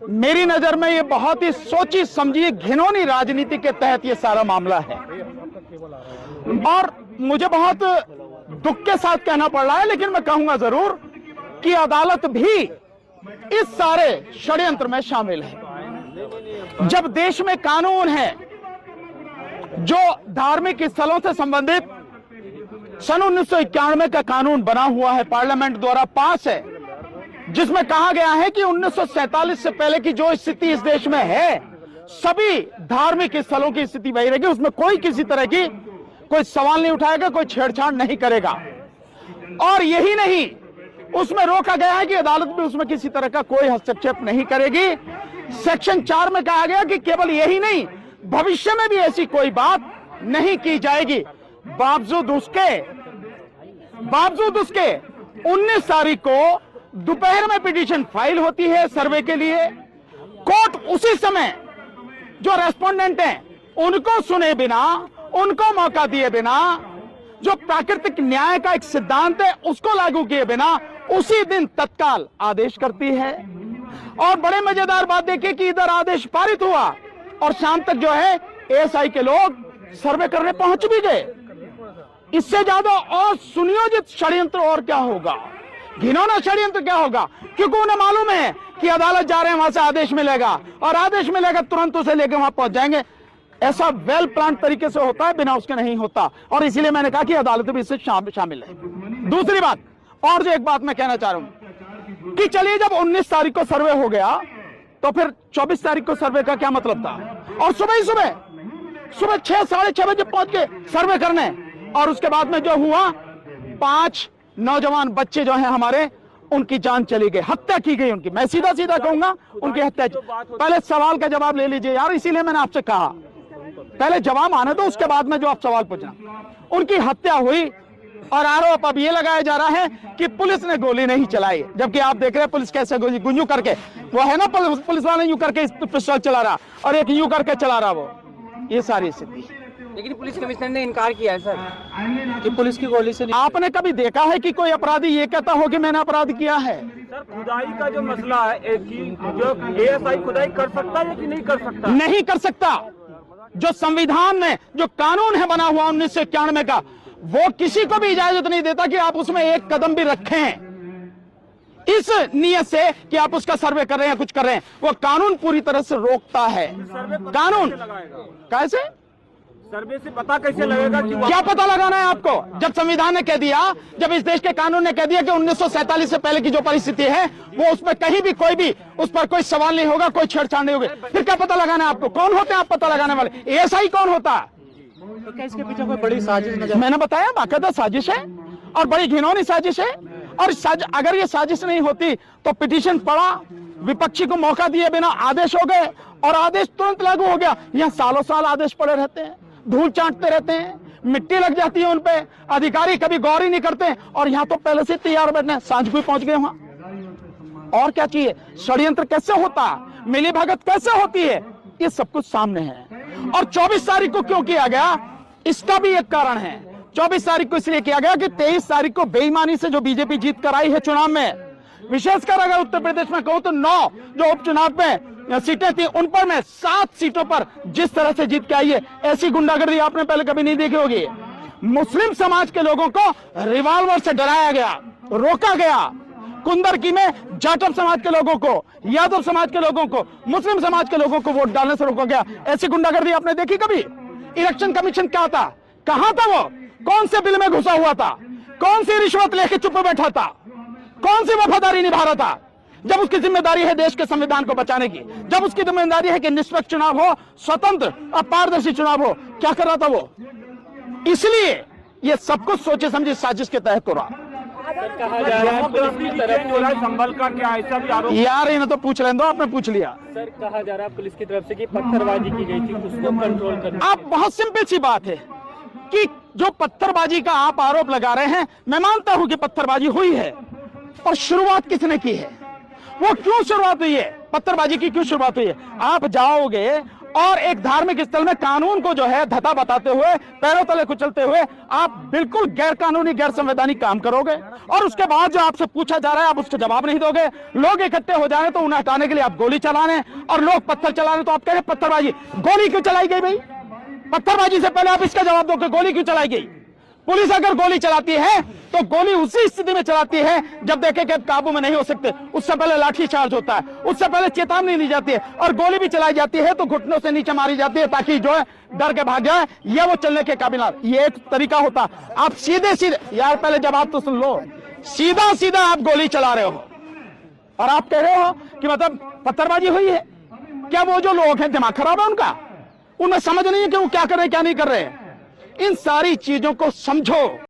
मेरी नजर में ये बहुत ही सोची समझी घिनौनी राजनीति के तहत ये सारा मामला है और मुझे बहुत दुख के साथ कहना पड़ रहा है, लेकिन मैं कहूंगा जरूर कि अदालत भी इस सारे षड्यंत्र में शामिल है। जब देश में कानून है जो धार्मिक स्थलों से संबंधित सन 1991 का कानून बना हुआ है, पार्लियामेंट द्वारा पास है, जिसमें कहा गया है कि 1947 से पहले की जो स्थिति इस देश में है, सभी धार्मिक स्थलों की स्थिति वही रहेगी, उसमें कोई किसी तरह की कोई सवाल नहीं उठाएगा, कोई छेड़छाड़ नहीं करेगा। और यही नहीं, उसमें रोका गया है कि अदालत भी उसमें किसी तरह का कोई हस्तक्षेप नहीं करेगी। सेक्शन 4 में कहा गया कि केवल यही नहीं, भविष्य में भी ऐसी कोई बात नहीं की जाएगी। बावजूद उसके 19 तारीख को दोपहर में पिटीशन फाइल होती है सर्वे के लिए। कोर्ट उसी समय जो रेस्पोंडेंट हैं उनको सुने बिना, उनको मौका दिए बिना, जो प्राकृतिक न्याय का एक सिद्धांत है उसको लागू किए बिना उसी दिन तत्काल आदेश करती है। और बड़े मजेदार बात देखिए कि इधर आदेश पारित हुआ और शाम तक जो है एएसआई के लोग सर्वे करने पहुंच भी गए। इससे ज्यादा और सुनियोजित षड्यंत्र और क्या होगा, घिनौना षड्यंत्र क्या होगा, क्योंकि उन्हें मालूम है कि अदालत जा रहे हैं, वहां से आदेश मिलेगा और आदेश मिलेगा तुरंत उसे लेकर वहां पहुंच जाएंगे। ऐसा वेल प्लान तरीके से होता है, बिना उसके नहीं होता। और इसीलिए मैंने कहा कि अदालत भी इससे शामिल है। दूसरी बात, और जो एक बात मैं कहना चाह रहा हूं कि चलिए जब 19 तारीख को सर्वे हो गया तो फिर 24 तारीख को सर्वे का क्या मतलब था। और सुबह 6 साढ़े 6 बजे पहुंच के सर्वे करने, और उसके बाद में जो हुआ 5 नौजवान बच्चे जो हैं हमारे, उनकी जान चली गई, हत्या की गई उनकी। मैं सीधा कहूंगा उनकी हत्या। पहले सवाल का जवाब ले लीजिए यार, इसीलिए मैंने आपसे कहा पहले जवाब आने दो, उसके बाद में जो आप सवाल पूछना। उनकी हत्या हुई और आरोप अब ये लगाया जा रहा है कि पुलिस ने गोली नहीं चलाई, जबकि आप देख रहे हैं पुलिस कैसे गुंजू करके, वो है ना पुलिस वाला यूं करके पिस्टल चला रहा और एक यूं करके चला रहा, वो ये सारी स्थिति। लेकिन पुलिस कमिश्नर ने इनकार किया है सर कि पुलिस की गोली से। आपने कभी देखा है कि कोई अपराधी ये कहता हो कि मैंने अपराध किया है? सर खुदाई का जो मसला है कि जो एएसआई खुदाई कर सकता है कि नहीं कर सकता? नहीं कर सकता। जो संविधान में जो कानून है बना हुआ 1991 का, वो किसी को भी इजाजत नहीं देता कि आप उसमें एक कदम भी रखें इस नियत से कि आप उसका सर्वे कर रहे हैं, कुछ कर रहे हैं। वो कानून पूरी तरह से रोकता है। कानून कैसे सर्वे से पता कैसे लगेगा कि क्या पता लगाना है आपको? जब संविधान ने कह दिया, जब इस देश के कानून ने कह दिया कि 1947 से पहले की जो परिस्थिति है वो उसमें कहीं भी कोई भी उस पर कोई सवाल नहीं होगा, कोई छेड़छाड़ नहीं होगी, फिर क्या पता लगाना है आपको? कौन होते हैं आप पता लगाने वाले? एएसआई कौन होता है? तो क्या इसके पीछे कोई बड़ी साजिश नजर? मैंने बताया बाकायदा साजिश है और बड़ी घिनौनी साजिश है। और अगर ये साजिश नहीं होती तो पिटीशन पड़ा, विपक्षी को मौका दिए बिना आदेश हो गए और आदेश तुरंत लागू हो गया। यहाँ सालों साल आदेश पड़े रहते हैं, धूल चाटते रहते हैं, मिट्टी लग जाती है उनपे, अधिकारी कभी गौर ही नहीं करते। और यहाँ तो पहले से तैयार बैठने, सांझ को पहुंच गए वहां। और क्या चाहिए? षड्यंत्र कैसे होता, मिली भगत कैसे होती है, ये सब कुछ सामने है। और 24 तारीख को क्यों किया गया, इसका भी एक कारण है। 24 तारीख को इसलिए किया गया कि 23 तारीख को बेईमानी से जो बीजेपी जीत कर आई है चुनाव में, विशेषकर अगर उत्तर प्रदेश में कहूं तो 9 जो उपचुनाव में सीटें थी उन पर में 7 सीटों पर जिस तरह से जीत के आई है, ऐसी गुंडागर्दी आपने पहले कभी नहीं देखी होगी। मुस्लिम समाज के लोगों को रिवॉल्वर से डराया गया, रोका गया। कुंदरकी में जाटव समाज के लोगों को, यादव समाज के लोगों को, मुस्लिम समाज के लोगों को वोट डालने से रोका गया। ऐसी गुंडागर्दी आपने देखी कभी? इलेक्शन कमीशन क्या था, कहां था वो? कौन से बिल में घुसा हुआ था? कौन सी रिश्वत लेके चुप बैठा था? कौन सी वफादारी निभा रहा था? जब उसकी जिम्मेदारी है देश के संविधान को बचाने की, जब उसकी जिम्मेदारी है कि निष्पक्ष चुनाव हो, स्वतंत्र और पारदर्शी चुनाव हो, क्या कर रहा था वो? इसलिए ये सब कुछ सोचे समझे साजिश के तहत हो रहा। कहा जा रहा है पुलिस की तरफ संभल का क्या ऐसा भी आरोप? यार इन्हें तो पूछ लें दो, आपने पूछ लिया। सर कहा जा रहा है पुलिस की तरफ से कि पत्थरबाजी की गई थी, उसको कंट्रोल करना। आप बहुत सिंपल सी बात है कि जो पत्थरबाजी का आप आरोप लगा रहे हैं, मैं मानता हूं कि पत्थरबाजी हुई है, और शुरुआत किसने की है? वो क्यों शुरुआत हुई है? पत्थरबाजी की क्यों शुरुआत हुई है? आप जाओगे और एक धार्मिक स्थल में कानून को जो है धता बताते हुए, पैरों तले कुचलते हुए आप बिल्कुल गैर कानूनी, गैर संवैधानिक काम करोगे। और उसके बाद जो आपसे पूछा जा रहा है आप उसका जवाब नहीं दोगे। लोग इकट्ठे हो जाए तो उन्हें हटाने के लिए आप गोली चलाने, और लोग पत्थर चलाने तो आप कह रहे हैं पत्थरबाजी। गोली क्यों चलाई गई भाई? पत्थरबाजी से पहले आप इसका जवाब दो कि गोली क्यों चलाई गई। पुलिस अगर गोली चलाती है तो गोली उसी स्थिति में चलाती है जब देखे कि अब काबू में नहीं हो सकते, उससे पहले लाठी चार्ज होता है, उससे पहले चेतावनी दी जाती है, और गोली भी चलाई जाती है तो घुटनों से नीचे मारी जाती है ताकि जो है डर के भाग जाए या वो चलने के काबिल ना। ये एक तरीका होता। आप सीधे सीधे, यार पहले जवाब तो सुन लो, सीधा सीधा आप गोली चला रहे हो और आप कह रहे हो कि मतलब पत्थरबाजी हुई है। क्या वो जो लोग हैं दिमाग खराब है उनका? उन्हें समझ नहीं है कि वो क्या कर रहे हैं क्या नहीं कर रहे हैं। इन सारी चीजों को समझो।